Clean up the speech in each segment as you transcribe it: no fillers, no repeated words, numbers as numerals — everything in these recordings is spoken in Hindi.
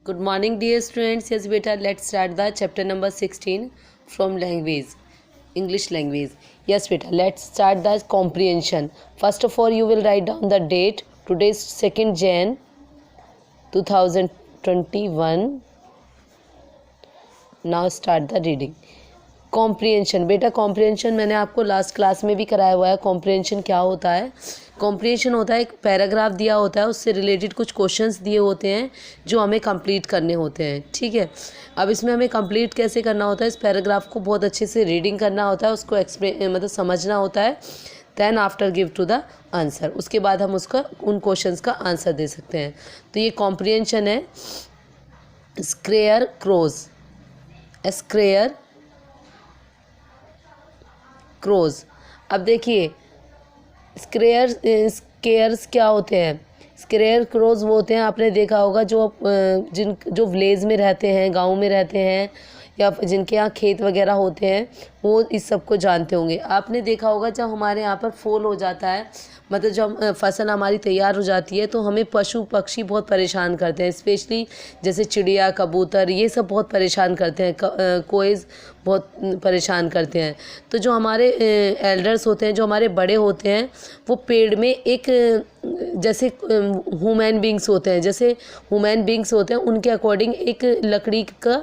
Good morning, dear students. Yes, beta, let's start the chapter number 16 from language, English language. Yes, beta, let's start the comprehension. First of all, you will write down the date. Today is 2nd Jan 2021. Now start the reading. Comprehension, बेटा कॉम्प्रिहेंशन मैंने आपको लास्ट क्लास में भी कराया हुआ है. कॉम्प्रिहेंशन क्या होता है? कॉम्प्रिहेंशन होता है एक पैराग्राफ दिया होता है, उससे रिलेटेड कुछ क्वेश्चंस दिए होते हैं जो हमें कंप्लीट करने होते हैं. ठीक है, अब इसमें हमें कंप्लीट कैसे करना होता है? इस पैराग्राफ को बहुत अच्छे से रीडिंग करना होता है, उसको मतलब समझना होता है. Then after give to the answer, उसके बाद हम उसका उन क्वेश्चंस का आंसर दे सकते हैं. तो ये कॉम्प्रिहेंशन है. स्क्रेयर क्रोज, स्क्रेयर क्रोज. अब देखिए स्केयर्स क्या होते हैं? स्क्रेयर क्रोज वो होते हैं, आपने देखा होगा जो विलेज में रहते हैं, गांव में रहते हैं, या जिनके यहाँ खेत वगैरह होते हैं, वो इस सब को जानते होंगे. आपने देखा होगा जब हमारे यहाँ पर फॉल हो जाता है, मतलब जब फसल हमारी तैयार हो जाती है, तो हमें पशु पक्षी बहुत परेशान करते हैं. स्पेशली जैसे चिड़िया, कबूतर, ये सब बहुत परेशान करते हैं. कोयज बहुत परेशान करते हैं. तो जो हमारे एल्डर्स होते हैं, जो हमारे बड़े होते हैं, वो पेड़ में एक जैसे ह्यूमन बींग्स होते हैं, जैसे ह्यूमन बींग्स होते हैं, उनके अकॉर्डिंग एक लकड़ी का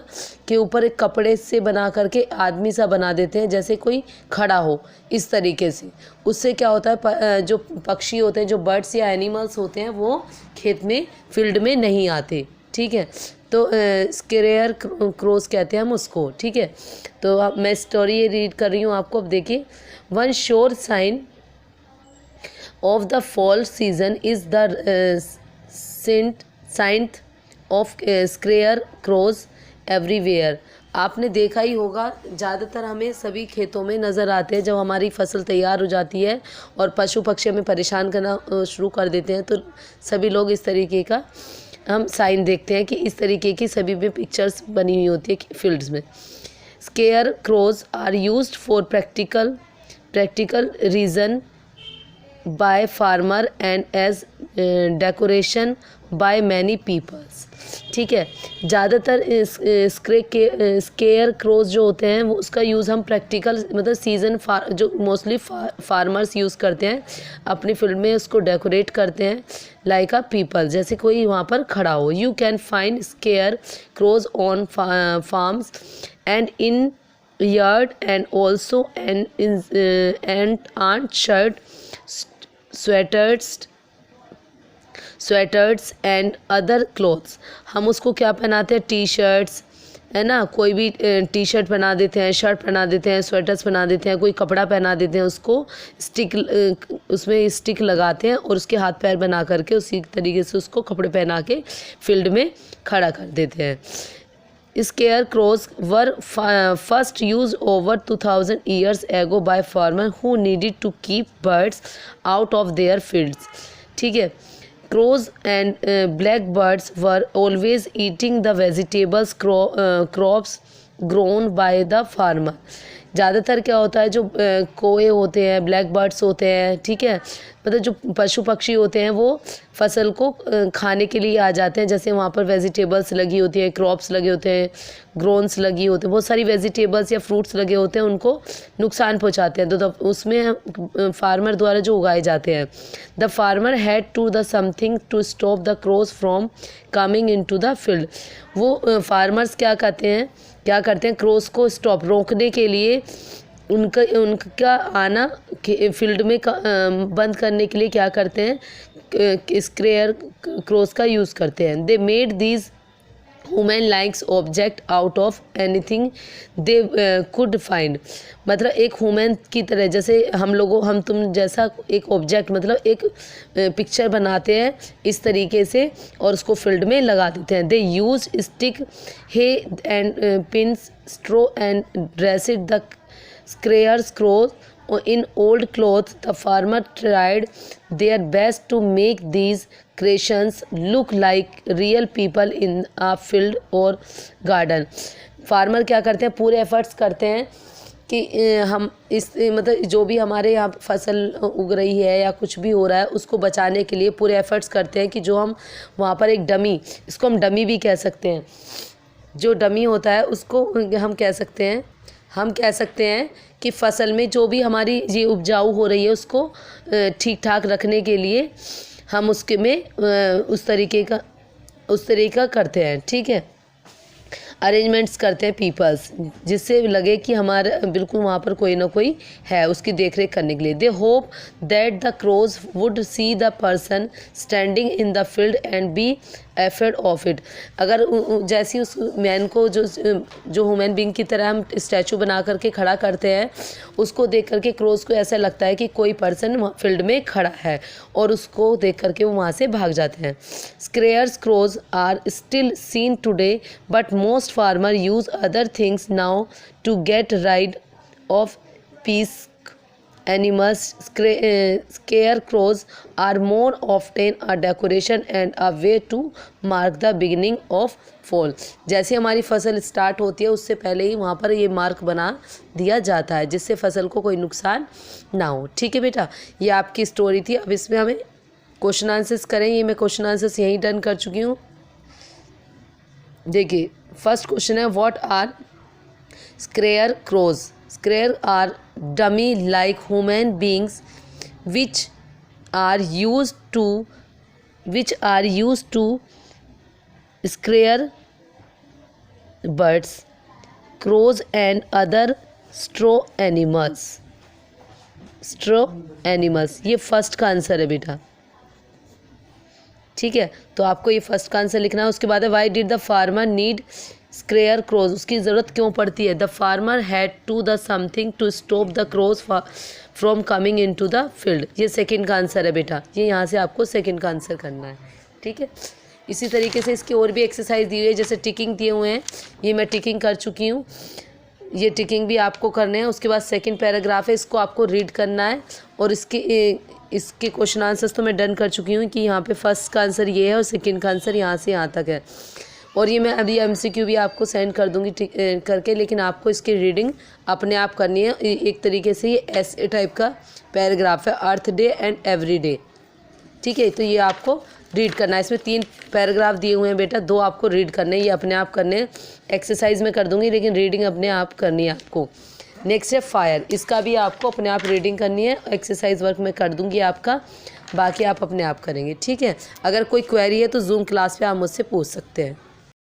के ऊपर एक कपड़े से बना करके आदमी सा बना देते हैं, जैसे कोई खड़ा हो, इस तरीके से. उससे क्या होता है, जो पक्षी होते हैं, जो बर्ड्स या एनिमल्स होते हैं, वो खेत में, फील्ड में नहीं आते. ठीक है, तो स्क्रेयर क्रोज कहते हैं हम उसको. ठीक है, तो अब मैं स्टोरी ये रीड कर रही हूँ आपको. अब देखिए, one sure sign of the fall season is the sight of scarecrows everywhere. आपने देखा ही होगा, ज़्यादातर हमें सभी खेतों में नज़र आते हैं जब हमारी फसल तैयार हो जाती है और पशु पक्षी हमें परेशान करना शुरू कर देते हैं, तो सभी लोग इस तरीके का हम साइन देखते हैं कि इस तरीके की सभी में पिक्चर्स बनी हुई होती है फील्ड्स में. Scare crows are used for practical reason by farmer and as decoration by many peoples. ठीक है, ज़्यादातर स्केयर क्रोज जो होते हैं, वो उसका यूज़ हम प्रैक्टिकल, मतलब सीज़न जो मोस्टली फार्मर्स यूज़ करते हैं अपनी फील्ड में, उसको डेकोरेट करते हैं लाइक अ पीपल, जैसे कोई वहाँ पर खड़ा हो. You can find scare crows on farms and in yard and also and aunt shirt, sweaters and other clothes. हम उसको क्या पहनाते हैं? टी शर्ट्स, है ना, कोई भी टी शर्ट पहना देते हैं, शर्ट पहना देते हैं, स्वेटर्स पहना देते हैं, कोई कपड़ा पहना देते हैं, उसको स्टिक, उसमें स्टिक लगाते हैं और उसके हाथ पैर बना करके उसी तरीके से उसको कपड़े पहना के फील्ड में खड़ा कर देते हैं. Scare crows were first use over 2000 years ago by farmer who needed to keep birds out of their fields. ठीक है, crows and blackbirds were always eating the vegetables crops grown by the farmer. ज़्यादातर क्या होता है, जो कोए होते हैं, ब्लैक बर्ड्स होते हैं, ठीक है, मतलब जो पशु पक्षी होते हैं, वो फसल को खाने के लिए आ जाते हैं. जैसे वहाँ पर वेजिटेबल्स लगी होती है, क्रॉप्स लगे होते हैं, ग्रोन्स लगी होते हैं, बहुत सारी वेजिटेबल्स या फ्रूट्स लगे होते हैं, उनको नुकसान पहुँचाते हैं. तो उसमें फार्मर द्वारा जो उगाए जाते हैं, the farmer had to the something to stop the crows from coming in to the field. वो फार्मर्स क्या करते हैं, क्रोज को स्टॉप, रोकने के लिए, उनका आना फील्ड में बंद करने के लिए क्या करते हैं, स्क्रेयर क्रोज का यूज़ करते हैं. They made these human likes object out of anything they could find. मतलब एक ह्यूमन की तरह, जैसे हम तुम जैसा एक ऑब्जेक्ट, मतलब एक पिक्चर बनाते हैं इस तरीके से और उसको फील्ड में लगा देते हैं. They use stick, hay and pins, straw and dressed the scarecrows in old clothes. The farmer tried their best to make these creations look like real people in a field or garden. Farmer क्या करते हैं, पूरे एफर्ट्स करते हैं कि हम इस मतलब जो भी हमारे यहाँ फसल उग रही है या कुछ भी हो रहा है उसको बचाने के लिए पूरे एफर्ट्स करते हैं कि जो हम वहाँ पर एक डमी, इसको हम डमी भी कह सकते हैं, जो डमी होता है उसको हम कह सकते हैं कि फसल में जो भी हमारी ये उपजाऊ हो रही है उसको ठीक ठाक रखने के लिए हम उसके में उस तरीका करते हैं, ठीक है, अरेंजमेंट्स करते हैं पीपल्स, जिससे लगे कि हमारा बिल्कुल वहाँ पर कोई ना कोई है उसकी देख रेख करने के लिए। They hope that the crows would see the person standing in the field and be afraid of it. अगर जैसी उस मैन को जो ह्यूमन बींग की तरह हम स्टैचू बना करके खड़ा करते हैं, उसको देख करके क्रोज को ऐसा लगता है कि कोई पर्सन फील्ड में खड़ा है और उसको देख करके वो वहाँ से भाग जाते हैं। Scarecrows are still seen today but most farmer use other things now to get rid of pests. Animals, scarecrows are more often a decoration and a way to mark the beginning of fall. जैसे हमारी फसल स्टार्ट होती है उससे पहले ही वहाँ पर ये मार्क बना दिया जाता है जिससे फसल को कोई नुकसान ना हो। ठीक है बेटा, ये आपकी स्टोरी थी। अब इसमें हमें क्वेश्चन आंसर्स करें। ये मैं क्वेश्चन आंसर्स यहीं डन कर चुकी हूँ। देखिए फर्स्ट क्वेश्चन है, what are scarecrows? Scare are dummy like human beings which are use to scare birds, crows and other straw animals. ये फर्स्ट का आंसर है बेटा, ठीक है। तो आपको ये फर्स्ट का आंसर लिखना है। उसके बाद है, why did the farmer need scarecrows? उसकी ज़रूरत क्यों पड़ती है? The farmer had to the something to stop the crows from coming in to the field. ये सेकंड का आंसर है बेटा, ये यहाँ से आपको सेकंड का आंसर करना है, ठीक है। इसी तरीके से इसकी और भी एक्सरसाइज दी हुई है, जैसे टिकिंग दिए हुए हैं, ये मैं टिकिंग कर चुकी हूँ, ये टिकिंग भी आपको करने हैं। उसके बाद सेकंड पैराग्राफ है, इसको आपको रीड करना है और इसके क्वेश्चन आंसर्स तो मैं डन कर चुकी हूँ कि यहाँ पे फर्स्ट का आंसर ये है और सेकंड का आंसर यहाँ से यहाँ तक है। और ये मैं अभी MCQ भी आपको सेंड कर दूँगी करके, लेकिन आपको इसकी रीडिंग अपने आप करनी है। एक तरीके से ये ऐसे टाइप का पैराग्राफ है, अर्थ डे एंड एवरी डे, ठीक है। तो ये आपको रीड करना है। इसमें 3 पैराग्राफ दिए हुए हैं बेटा, 2 आपको रीड करने हैं, ये अपने आप करने हैं। एक्सरसाइज में कर दूँगी लेकिन रीडिंग अपने आप करनी है आपको। नेक्स्ट है फायर, इसका भी आपको अपने आप रीडिंग करनी है, एक्सरसाइज वर्क में कर दूंगी आपका, बाकी आप अपने आप करेंगे, ठीक है। अगर कोई क्वेरी है तो जूम क्लास पे आप मुझसे पूछ सकते हैं।